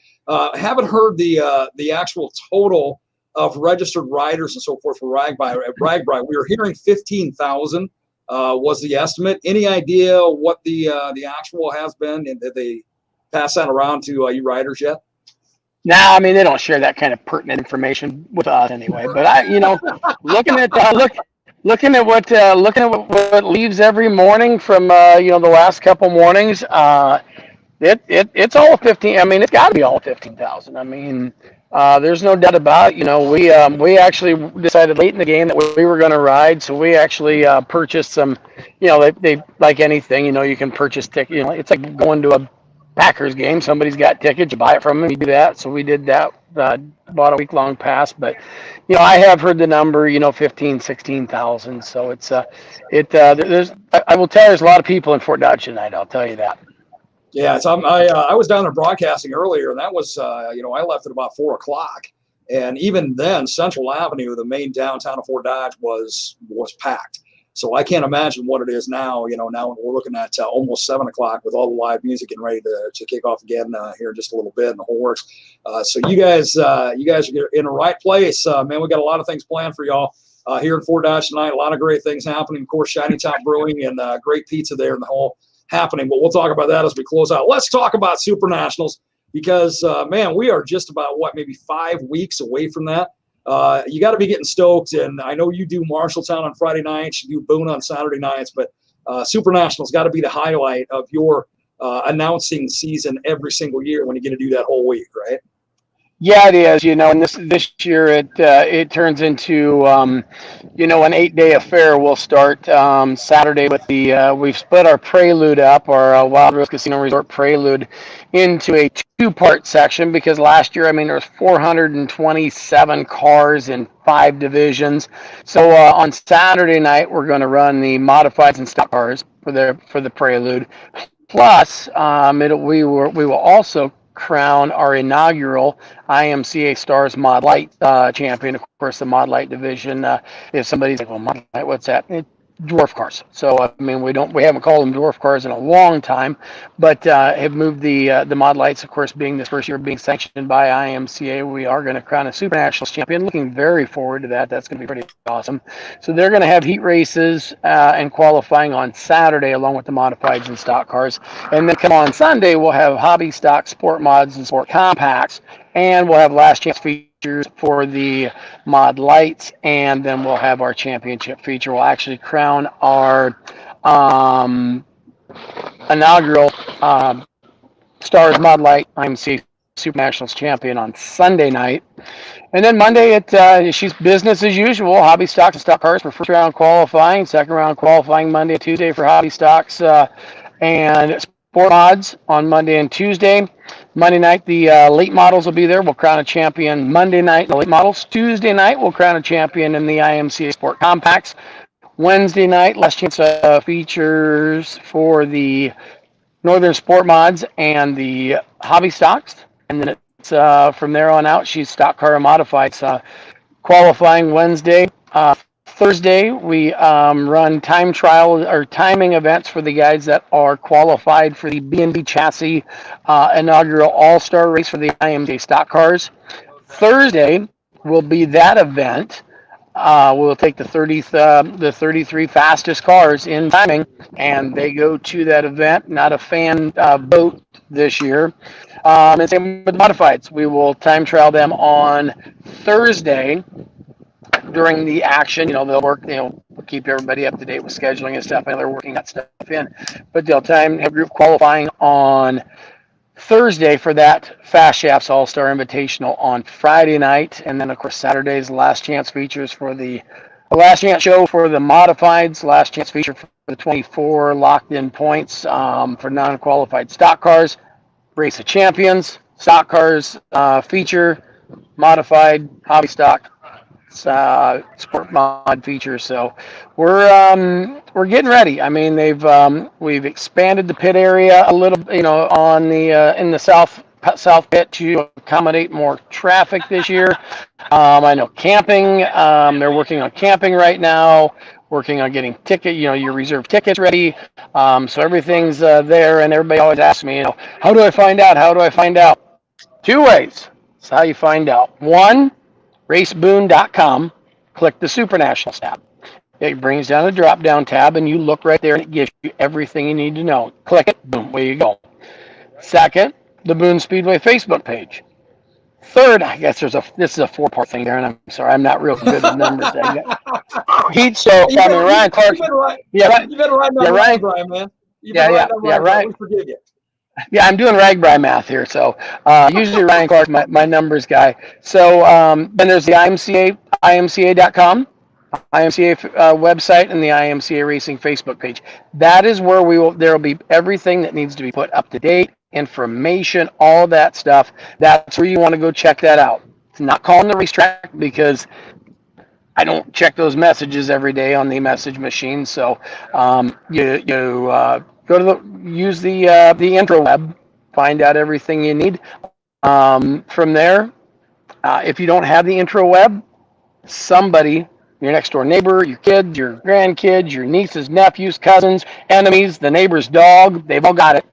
Haven't heard the actual total of registered riders and so forth for RAGBRAI. We were hearing 15,000. Was the estimate. Any idea what the actual has been? And did they pass that around to you riders yet? Nah, I mean, they don't share that kind of pertinent information with us anyway. But looking at what leaves every morning from the last couple mornings, it's all 15. I mean, it's got to be all 15,000. I mean, there's no doubt about it. We actually decided late in the game that we were going to ride, so we actually purchased some. They like anything. You can purchase tickets. It's like going to a Packers game. Somebody's got tickets, you buy it from them. You do that. So we did that. Bought a week-long pass, but I have heard the number, 15, 16,000. So it's there's. I will tell you, there's a lot of people in Fort Dodge tonight. I'll tell you that. Yeah, I was down there broadcasting earlier, and that was I left at about 4:00, and even then, Central Avenue, the main downtown of Fort Dodge, was packed. So I can't imagine what it is now. Now we're looking at almost 7:00 with all the live music and ready to kick off again here in just a little bit, and the whole works. So you guys are in the right place, man. We got a lot of things planned for y'all here in Fort Dodge tonight. A lot of great things happening. Of course, Shiny Top Brewing and great pizza there in the whole happening, but we'll talk about that as we close out. Let's talk about Super Nationals because, man, we are just about, maybe 5 weeks away from that. You got to be getting stoked, and I know you do Marshalltown on Friday nights, you do Boone on Saturday nights, but Super Nationals got to be the highlight of your announcing season every single year when you get to do that whole week, right? Yeah, it is. And this year it turns into an 8-day affair. We'll start Saturday with we've split our Prelude up, our Wild Rose Casino Resort Prelude, into a 2-part section because last year, there was 427 cars in 5 divisions. So on Saturday night we're going to run the modifieds and stock cars for the Prelude. Plus, we will also crown our inaugural IMCA Stars Mod Light champion. Of course, the Mod Light division. If somebody's like, "Well, Mod Light, what's that?" Dwarf cars. So we haven't called them dwarf cars in a long time, but have moved the Mod Lights. Of course, being this first year being sanctioned by IMCA, we are going to crown a Super Nationals champion. Looking very forward to that. That's going to be pretty awesome. So they're going to have heat races and qualifying on Saturday, along with the modifieds and stock cars, and then come on Sunday we'll have hobby stock, sport mods, and sport compacts, and we'll have last chance features for the Mod Lights, and then we'll have our championship feature. We'll actually crown our inaugural Stars Mod Light IMC Super Nationals champion on Sunday night. And then Monday, she's business as usual. Hobby stocks and stock cars for first round qualifying, second round qualifying Monday and Tuesday for hobby stocks and sport mods on Monday and Tuesday. Monday night, the late models will be there. We'll crown a champion Monday night in the late models. Tuesday night, we'll crown a champion in the IMCA Sport Compacts. Wednesday night, last chance features for the Northern Sport Mods and the hobby stocks. And then it's from there on out, she's stock car and modifieds. Qualifying Wednesday. Thursday, we run time trial or timing events for the guys that are qualified for the B&B Chassis inaugural All-Star race for the IMCA stock cars. Thursday will be that event. We'll take the 33 fastest cars in timing, and they go to that event. Not a fan vote this year. And same with the modifieds. We will time trial them on Thursday. During the action, they'll work, keep everybody up to date with scheduling and stuff. I know they're working that stuff in, but they'll have group qualifying on Thursday for that Fast Shafts All-Star Invitational on Friday night. And then, of course, Saturday's last chance features for the last chance show for the modifieds, last chance feature for the 24 locked-in points for non-qualified stock cars, Race of Champions, stock cars feature, modified, hobby stock, sport mod features. So we're getting ready. I mean, we've expanded the pit area a little, on the in the south pit to accommodate more traffic this year. I know camping. They're working on camping right now. Working on getting your reserve tickets ready. So everything's there, and everybody always asks me, how do I find out? How do I find out? Two ways. That's how you find out. One, raceboon.com. Click the Super Nationals tab. It brings down a drop-down tab, and you look right there, and it gives you everything you need to know. Click it, boom, there you go. Second, the Boone Speedway Facebook page. Third, I guess this is a four-part thing there, and I'm sorry, I'm not real good with numbers. Heat show. Ryan Clark. You better write down Ryan, man. Ryan. We forgive you. Yeah, I'm doing RAGBRAI math here. So usually Ryan Clark, my numbers guy. So then there's the IMCA.com, IMCA website, and the IMCA Racing Facebook page. That is where there will be everything that needs to be put up to date, information, all that stuff. That's where you want to go check that out. It's not calling the racetrack because I don't check those messages every day on the message machine. So you go to use the intro web, find out everything you need. From there, if you don't have the intro web, somebody, your next door neighbor, your kids, your grandkids, your nieces, nephews, cousins, enemies, the neighbor's dog, they've all got it.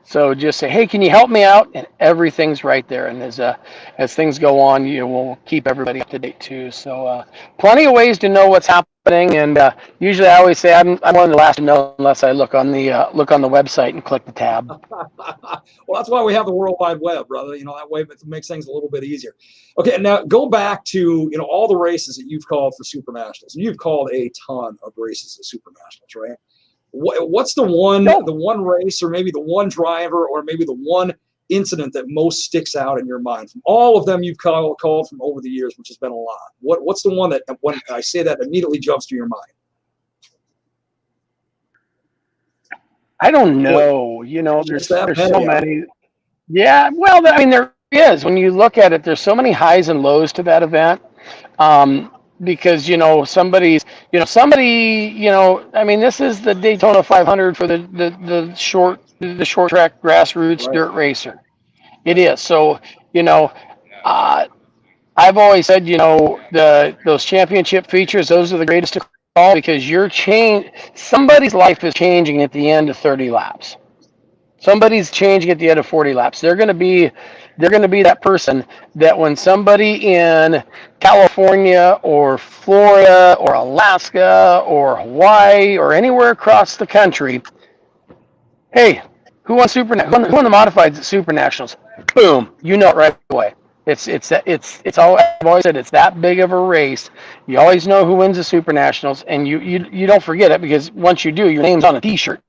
So just say, hey, can you help me out? And everything's right there. And as things go on, we'll keep everybody up to date too. So plenty of ways to know what's happening. And usually I always say I'm one of the last to know unless I look on the website and click the tab. Well, that's why we have the World Wide Web, brother. That way it makes things a little bit easier. Okay, now go back to all the races that you've called for Super Nationals. And you've called a ton of races at Super Nationals, right? What's the one race, or maybe the one driver, or maybe the one incident that most sticks out in your mind from all of them you've called from over the years, which has been a lot? What's the one that, when I say that, immediately jumps to your mind? I don't know. There's so many. Yeah, well, I mean, there is. When you look at it, there's so many highs and lows to that event. Because somebody, I mean, this is the Daytona 500 for the short track grassroots dirt racer. It is. So I've always said those championship features, those are the greatest of all, because somebody's life is changing at the end of 30 laps. Somebody's changing at the end of 40 laps. They're going to be that person that when somebody in California or Florida or Alaska or Hawaii or anywhere across the country, hey, who won the modifieds at Super Nationals? Boom, you know it right away. It's all, I've always said, it's that big of a race. You always know who wins the Super Nationals, and you don't forget it, because once you do, your name's on a T-shirt.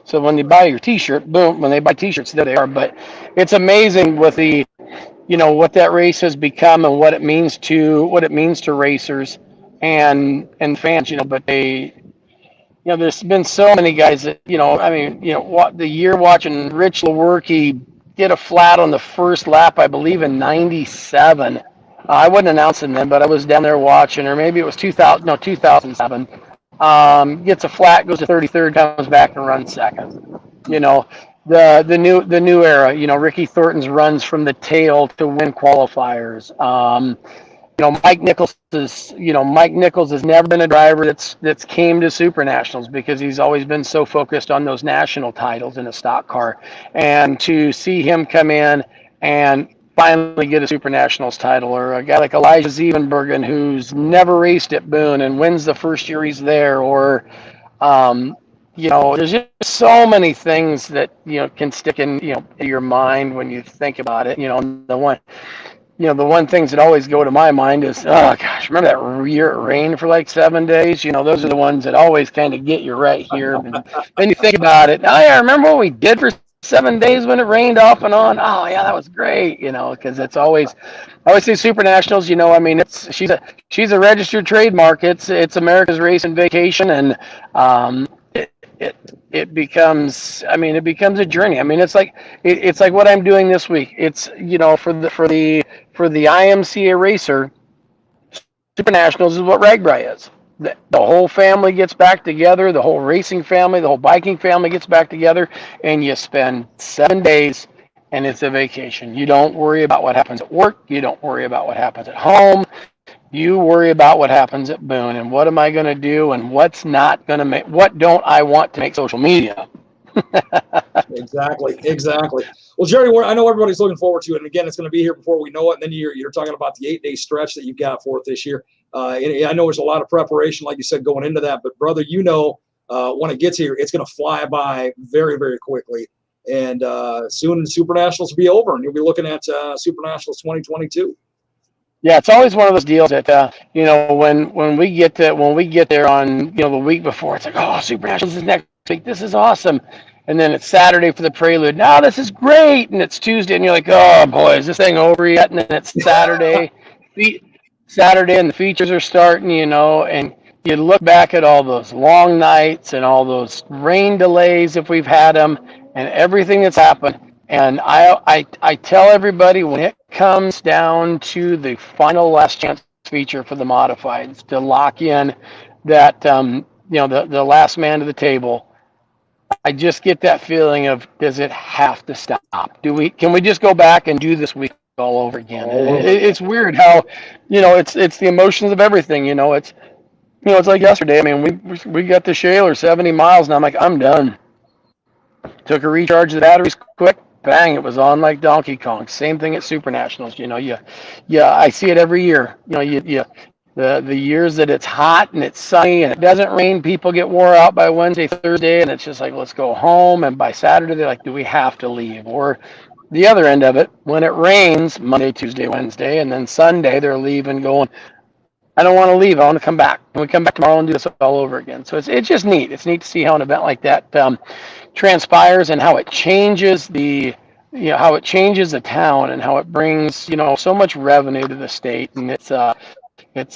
So when they buy your T-shirt, boom, when they buy T-shirts, there they are. But it's amazing with what that race has become and what it means to racers and fans. But there's been so many guys that the year watching Rich Lewerke get a flat on the first lap, I believe in '97. I wasn't announcing then, but I was down there watching, or maybe it was 2007. Gets a flat, goes to 33rd, comes back and runs second. The new era. Ricky Thornton's runs from the tail to win qualifiers. Mike Nichols has never been a driver that's came to Super Nationals, because he's always been so focused on those national titles in a stock car, and to see him come in and finally get a Super Nationals title, or a guy like Elijah Zevenbergen, who's never raced at Boone and wins the first year he's there, or there's just so many things that can stick in your mind when you think about it. The one things that always go to my mind is, oh gosh, remember that year it rained for like 7 days? Those are the ones that always kind of get you right here. And then you think about it. Oh yeah, remember what we did for 7 days when it rained off and on? Oh yeah, that was great. Because it's always, I always say Super Nationals. I mean, she's a registered trademark. It's America's race and vacation, and it becomes a journey. I mean, it's like what I'm doing this week. It's for for the IMCA racer, Super Nationals is what RAGBRAI is. The whole family gets back together, the whole racing family, the whole biking family gets back together, and you spend 7 days, and it's a vacation. You don't worry about what happens at work. You don't worry about what happens at home. You worry about what happens at Boone, and what am I going to do, and what's not going to make, what don't I want to make social media? Exactly. Well, Jerry, I know everybody's looking forward to it, and again, it's going to be here before we know it. And then you're talking about the 8-day stretch that you've got for it this year. And I know there's a lot of preparation, like you said, going into that. But brother, when it gets here, it's going to fly by very, very quickly. And soon Super Nationals will be over, and you'll be looking at Super Nationals 2022. Yeah, it's always one of those deals that when we get there on the week before, it's like, oh, Super Nationals is next week. This is awesome. And then it's Saturday for the prelude. Now this is great. And it's Tuesday, and you're like, oh boy, is this thing over yet? And then it's Saturday, and the features are starting, and you look back at all those long nights and all those rain delays if we've had them, and everything that's happened. And I tell everybody, when it comes down to the final last chance feature for the modifieds to lock in that the last man to the table, I just get that feeling of, does it have to stop? Can we just go back and do this week all over again? It's weird how it's the emotions of everything. It's like yesterday. I mean, we got the Shaler 70 miles, and I'm like, I'm done. Took a recharge of the batteries quick. Bang, it was on like Donkey Kong. Same thing at Super Nationals. I see it every year. The years that it's hot and it's sunny and it doesn't rain, people get wore out by Wednesday, Thursday, and it's just like, let's go home. And by Saturday, they're like, do we have to leave? Or the other end of it, when it rains Monday, Tuesday, Wednesday, and then Sunday, they're leaving going, I don't want to leave. I want to come back. Can we come back tomorrow and do this all over again? So it's just neat. It's neat to see how an event like that transpires, and how it changes the town, and how it brings so much revenue to the state. And it's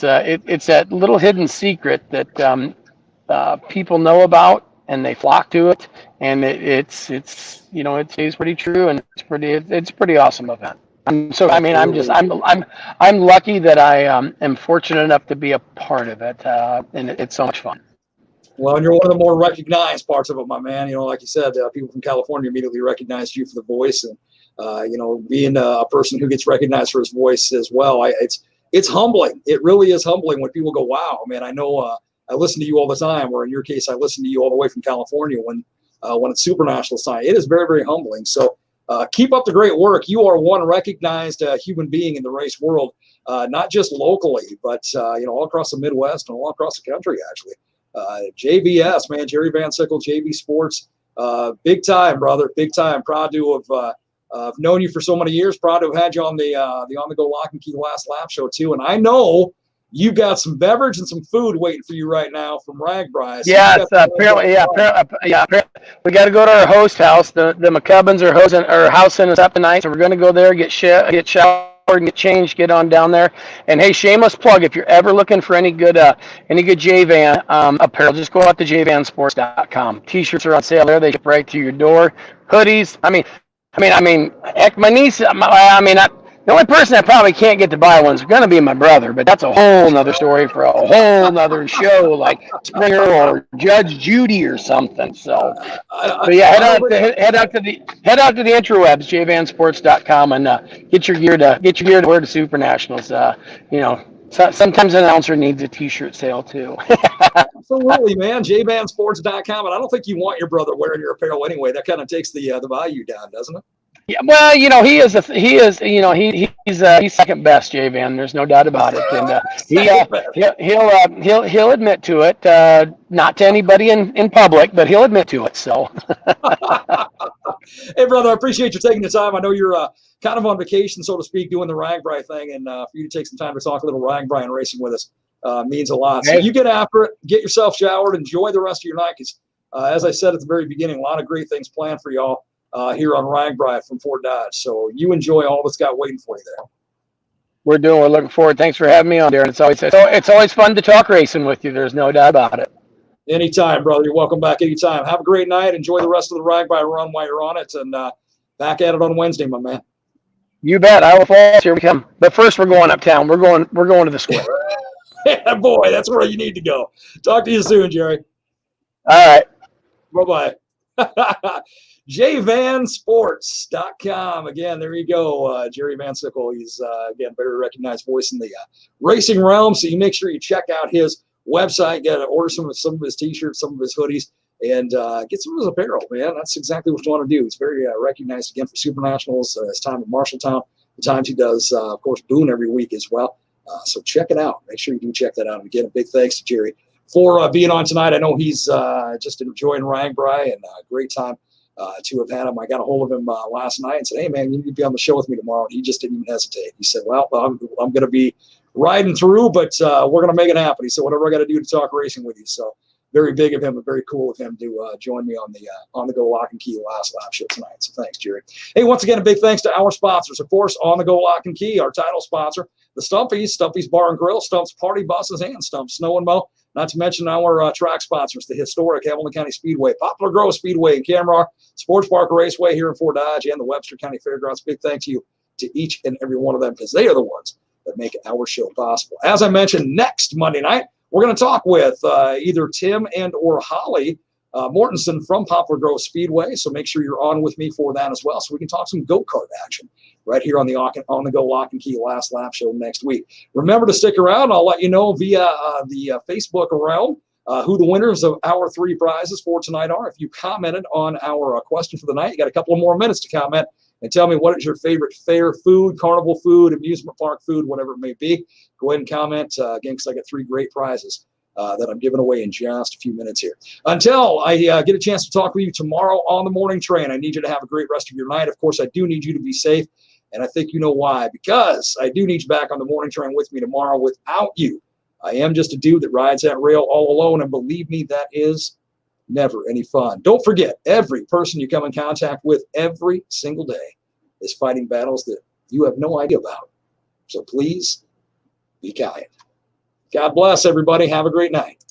that little hidden secret that people know about, and they flock to it, and it stays pretty true, and it's pretty awesome event. I'm lucky that I am fortunate enough to be a part of it, and it's so much fun. Well, and you're one of the more recognized parts of it, my man. Like you said, people from California immediately recognized you for the voice, and being a person who gets recognized for his voice as well. It's humbling. It really is humbling when people go, wow, man, I know I listen to you all the time, or in your case, I listen to you all the way from California when it's Super Nationals time. It is very, very humbling. So keep up the great work. You are one recognized human being in the race world, not just locally, but all across the Midwest and all across the country, actually. JVS, man, Jerry Van Sickle, JV Sports, big time, brother, big time. Proud to have known you for so many years. Proud to have had you on the On the Go Lock and Key Last Lap show too. And I know you got some beverage and some food waiting for you right now from RAGBRAI. So apparently. We got to go to our host house. The McCubbins are housing us up tonight, so we're going to go there, get showered, and get changed, get on down there. And hey, shameless plug, if you're ever looking for any good J-Van apparel, just go out to jvansports.com. T-shirts are on sale there. They ship right to your door. Hoodies. Heck, my niece. The only person I probably can't get to buy one is going to be my brother, but that's a whole nother story for a whole nother show, like Springer or Judge Judy or something. So, but yeah, head out to the interwebs, jvansports.com, and get your gear to wear to Super Nationals. Sometimes an announcer needs a T-shirt sale too. Absolutely, man. jvansports.com, and I don't think you want your brother wearing your apparel anyway. That kind of takes the value down, doesn't it? Yeah, well, he's second best, J-Van. There's no doubt about it, and he'll admit to it. Not to anybody in public, but he'll admit to it. So, hey, brother, I appreciate you taking the time. I know you're kind of on vacation, so to speak, doing the RAGBRAI thing, and for you to take some time to talk a little RAGBRAI and racing with us means a lot. So you get after it, get yourself showered, enjoy the rest of your night. Because as I said at the very beginning, a lot of great things planned for y'all. Here on RAGBRAI from Fort Dodge. So you enjoy all that's got waiting for you there. We're looking forward. Thanks for having me on, Darren. It's always fun to talk racing with you. There's no doubt about it. Anytime, brother. You're welcome back anytime. Have a great night. Enjoy the rest of the RAGBRAI run while you're on it, and back at it on Wednesday, my man. You bet. I will follow. Here we come. But first, we're going uptown. We're going to the square. Yeah, boy, that's where you need to go. Talk to you soon, Jerry. All right. Bye-bye. JVanSports.com. Again, there you go. Jerry Van Sickle. He's, again, very recognized voice in the racing realm. So you make sure you check out his website, get to order some of his T-shirts, some of his hoodies, and get some of his apparel, man. That's exactly what you want to do. He's very recognized, again, for Super Nationals, his time in Marshalltown, the times he does, of course, Boone every week as well. So check it out. Make sure you do check that out. And again, a big thanks to Jerry for being on tonight. I know he's just enjoying Rangbri, and great time to have had him. I got a hold of him last night and said, hey, man, you need to be on the show with me tomorrow. And he just didn't even hesitate. He said, well, I'm going to be riding through, but we're going to make it happen. He said, whatever I got to do to talk racing with you. So very big of him and very cool of him to join me on the Go Lock and Key Last Lap show tonight. So thanks, Jerry. Hey, once again, a big thanks to our sponsors. Of course, On the Go Lock and Key, our title sponsor, the Stumpy's Bar and Grill, Stump's Party Buses, and Stump's Snow and Mow. Not to mention our track sponsors, the historic Hamilton County Speedway, Poplar Grove Speedway in Camrock, Sports Park Raceway here in Fort Dodge, and the Webster County Fairgrounds. Big thanks to each and every one of them, because they are the ones that make our show possible. As I mentioned, next Monday night, we're going to talk with either Tim and or Holly Mortensen from Poplar Grove Speedway. So make sure you're on with me for that as well, so we can talk some go-kart action right here on the Go Lock and Key Last Lap show next week. Remember to stick around. I'll let you know via the Facebook realm who the winners of our 3 prizes for tonight are. If you commented on our question for the night, you got a couple of more minutes to comment and tell me what is your favorite fair food, carnival food, amusement park food, whatever it may be. Go ahead and comment again, because I got 3 great prizes that I'm giving away in just a few minutes here. Until I get a chance to talk with you tomorrow on the morning train, I need you to have a great rest of your night. Of course, I do need you to be safe, and I think you know why. Because I do need you back on the morning train with me tomorrow. Without you, I am just a dude that rides that rail all alone, and believe me, that is never any fun. Don't forget, every person you come in contact with every single day is fighting battles that you have no idea about. So please be kind. God bless everybody. Have a great night.